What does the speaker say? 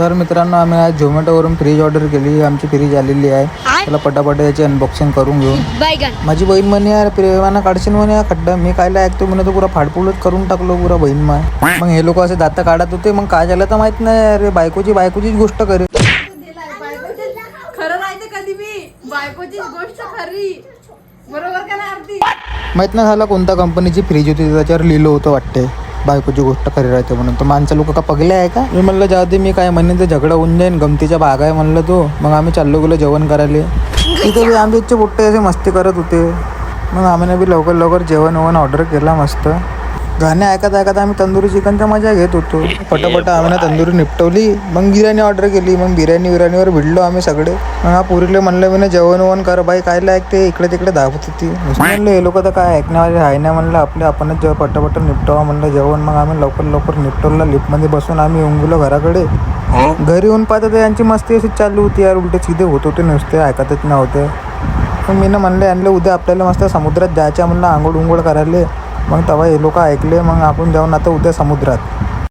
तर मित्रांनो, आम्ही आज झोमॅटोवरून फ्रीज ऑर्डर केली. आमची फ्रीज आलेली आहे. त्याला पटापट याची अनबॉक्सिंग करून घेऊ. माझी बहीण म्हणे यार प्रेमानं काढशील म्हणे या खड्डा. मी कायला ऐकतो म्हणे तो पुरा फाडफुडच करून टाकलो पुरा बहीण माय. मग हे लोक असे दात काढत होते. मग काय झालं तर माहित नाही. अरे बायकोचीच गोष्ट करे. खरं नाही ते कधी मी बायकोचीच गोष्ट खरी. बरोबर का नाही आरती? माहित नाही झाला कोणत्या कंपनीची फ्रीज होती. त्याच्यावर लिहिलं होतं वाटते बायकोची गोष्ट खरी राहते म्हणून. तर माणसं लोक का पगले आहे का? मी म्हणलं जाऊ दे, मी काय म्हणेन ते झगडा होऊन जाईन. गमतीच्या भाग आहे म्हणलं तो. मग आम्ही चाललो गेलो जेवण करायला. तिथे बी आंब्याचे पोट्टे असे मस्ती करत होते. मग आम्ही बी लवकर जेवण ऑर्डर केला मस्त. गाणे ऐकत आम्ही तंदुरी चिकनच्या मजा घेत होतो. पटापट आम्ही तंदुरी निपटवली. मग बिर्याणी ऑर्डर केली. मग बिर्याणीवर भिडलो आम्ही सगळे. मग हा पुरीले म्हणलं मी जेवण कर बाई, कायला ऐकते इकडे तिकडे धावत होती. म्हणलं हे लोक तर काय ऐकण्यावाले आहे ना. म्हणलं आपणच जेव्हा पटापट निपटावा म्हणलं जेवण. मग आम्ही लवकर निपटवलं. लिफ्टमध्ये बसून आम्ही येऊन गेलो घराकडे. घरी येऊन पाहतो यांची मस्ती अशी चालू होती यार. उलटे सीधे होत होते नुसते, ऐकतच नव्हते. मग मी म्हणलं आणलं उद्या आपल्याला मस्त समुद्रात जायचं म्हणलं आंघोळ करायला. मग तेव्हा हे लोक ऐकले. मग आपण जाऊन आता उद्या समुद्रात.